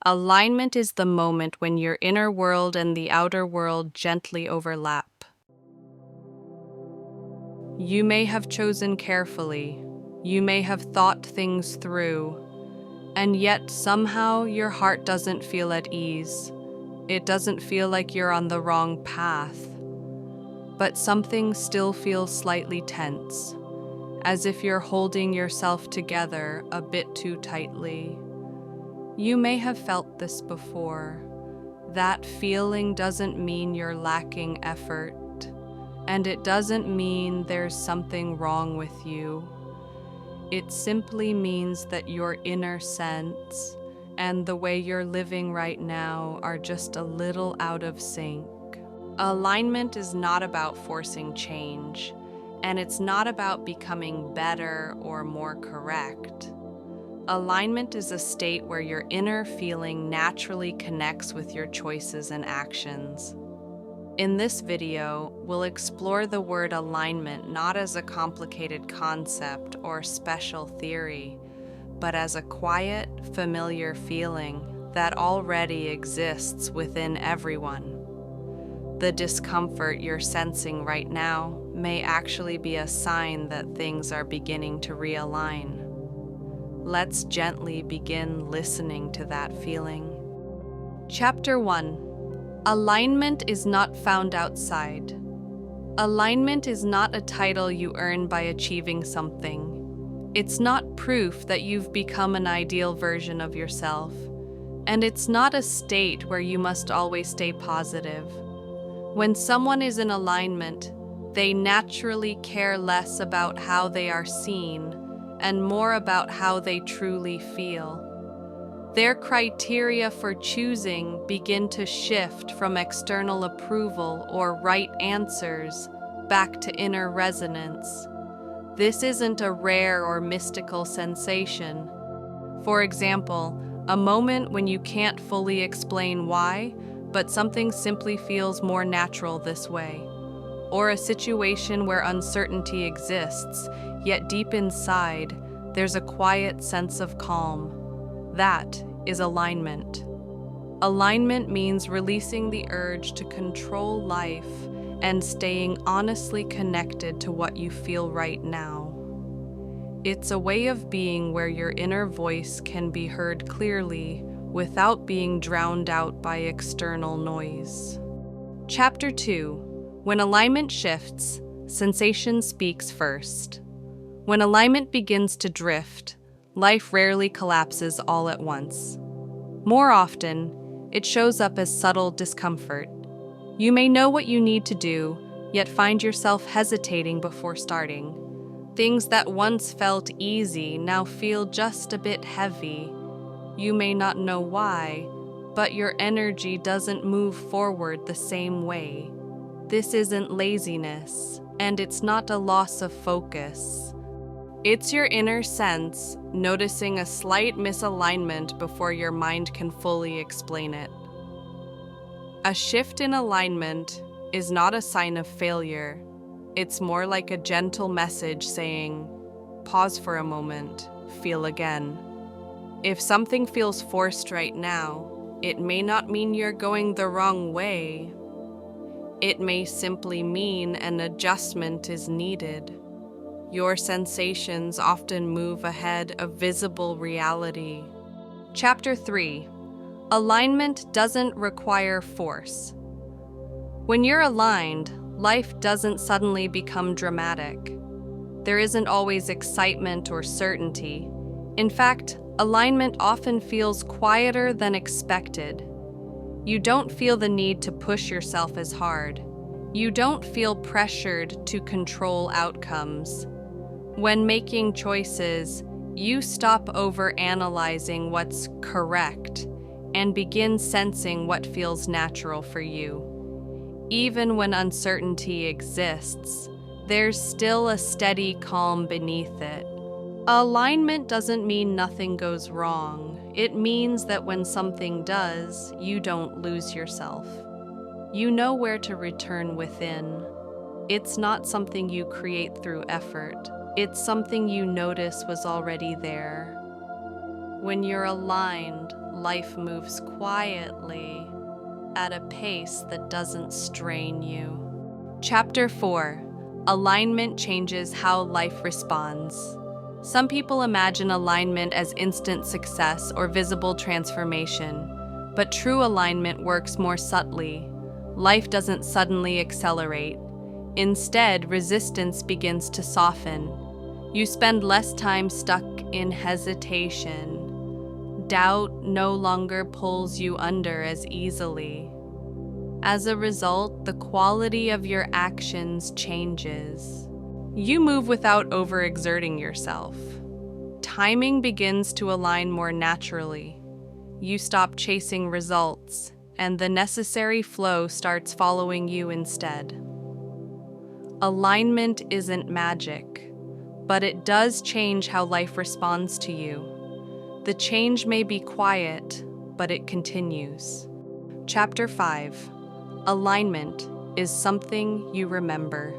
Alignment is the moment when your inner world and the outer world gently overlap. You may have chosen carefully, you may have thought things through, and yet somehow your heart doesn't feel at ease. It doesn't feel like you're on the wrong path, but something still feels slightly tense, as if you're holding yourself together a bit too tightly. You may have felt this before. That feeling doesn't mean you're lacking effort, and it doesn't mean there's something wrong with you. It simply means that your inner sense and the way you're living right now are just a little out of sync. Alignment is not about forcing change, and it's not about becoming better or more correct. Alignment is a state where your inner feeling naturally connects with your choices and actions. In this video, we'll explore the word alignment not as a complicated concept or special theory, but as a quiet, familiar feeling that already exists within everyone. The discomfort you're sensing right now may actually be a sign that things are beginning to realign. Let's gently begin listening to that feeling. Chapter 1. Alignment is not found outside. Alignment is not a title you earn by achieving something. It's not proof that you've become an ideal version of yourself. And it's not a state where you must always stay positive. When someone is in alignment, they naturally care less about how they are seen and more about how they truly feel. Their criteria for choosing begin to shift from external approval or right answers back to inner resonance. This isn't a rare or mystical sensation. For example, a moment when you can't fully explain why, but something simply feels more natural this way. Or a situation where uncertainty exists, yet deep inside, there's a quiet sense of calm. That is alignment. Alignment means releasing the urge to control life and staying honestly connected to what you feel right now. It's a way of being where your inner voice can be heard clearly without being drowned out by external noise. Chapter 2. When alignment shifts, sensation speaks first. When alignment begins to drift, life rarely collapses all at once. More often, it shows up as subtle discomfort. You may know what you need to do, yet find yourself hesitating before starting. Things that once felt easy now feel just a bit heavy. You may not know why, but your energy doesn't move forward the same way. This isn't laziness, and it's not a loss of focus. It's your inner sense noticing a slight misalignment before your mind can fully explain it. A shift in alignment is not a sign of failure. It's more like a gentle message saying, pause for a moment, feel again. If something feels forced right now, it may not mean you're going the wrong way. It may simply mean an adjustment is needed. Your sensations often move ahead of visible reality. Chapter 3. Alignment doesn't require force. When you're aligned, life doesn't suddenly become dramatic. There isn't always excitement or certainty. In fact, alignment often feels quieter than expected. You don't feel the need to push yourself as hard. You don't feel pressured to control outcomes. When making choices, you stop overanalyzing what's correct and begin sensing what feels natural for you. Even when uncertainty exists, there's still a steady calm beneath it. Alignment doesn't mean nothing goes wrong. It means that when something does, you don't lose yourself. You know where to return within. It's not something you create through effort. It's something you notice was already there. When you're aligned, life moves quietly at a pace that doesn't strain you. Chapter 4. Alignment changes how life responds. Some people imagine alignment as instant success or visible transformation, but true alignment works more subtly. Life doesn't suddenly accelerate. Instead, resistance begins to soften. You spend less time stuck in hesitation. Doubt no longer pulls you under as easily. As a result, the quality of your actions changes. You move without overexerting yourself. Timing begins to align more naturally. You stop chasing results, and the necessary flow starts following you instead. Alignment isn't magic, but it does change how life responds to you. The change may be quiet, but it continues. Chapter 5. Alignment is something you remember.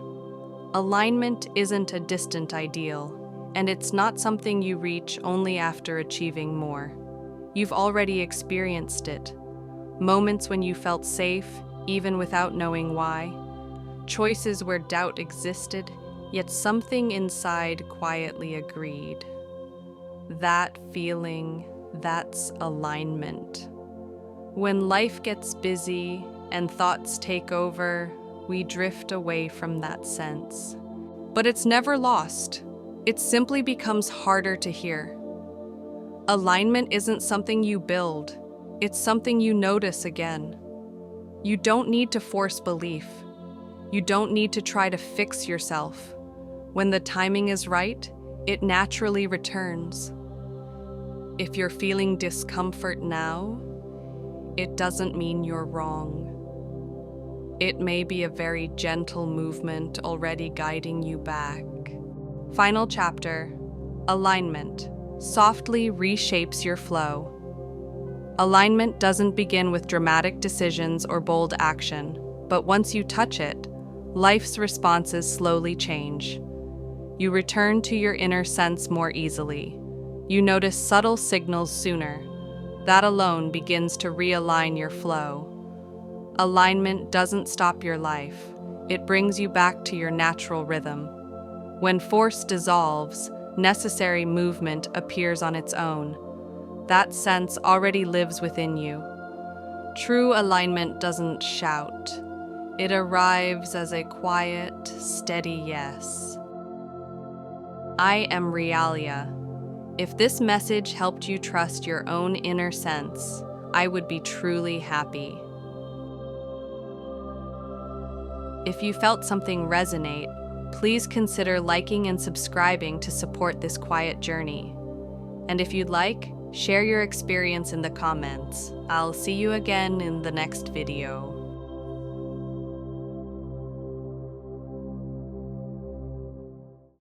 Alignment isn't a distant ideal, and it's not something you reach only after achieving more. You've already experienced it. Moments when you felt safe, even without knowing why. Choices where doubt existed, yet something inside quietly agreed. That feeling, that's alignment. When life gets busy and thoughts take over, we drift away from that sense. But it's never lost. It simply becomes harder to hear. Alignment isn't something you build. It's something you notice again. You don't need to force belief. You don't need to try to fix yourself. When the timing is right, it naturally returns. If you're feeling discomfort now, it doesn't mean you're wrong. It may be a very gentle movement already guiding you back. Final chapter. Alignment softly reshapes your flow. Alignment doesn't begin with dramatic decisions or bold action, but once you touch it, life's responses slowly change. You return to your inner sense more easily. You notice subtle signals sooner. That alone begins to realign your flow. Alignment doesn't stop your life. It brings you back to your natural rhythm. When force dissolves, necessary movement appears on its own. That sense already lives within you. True alignment doesn't shout. It arrives as a quiet, steady yes. I am Realia. If this message helped you trust your own inner sense, I would be truly happy. If you felt something resonate, please consider liking and subscribing to support this quiet journey. And if you'd like, share your experience in the comments. I'll see you again in the next video.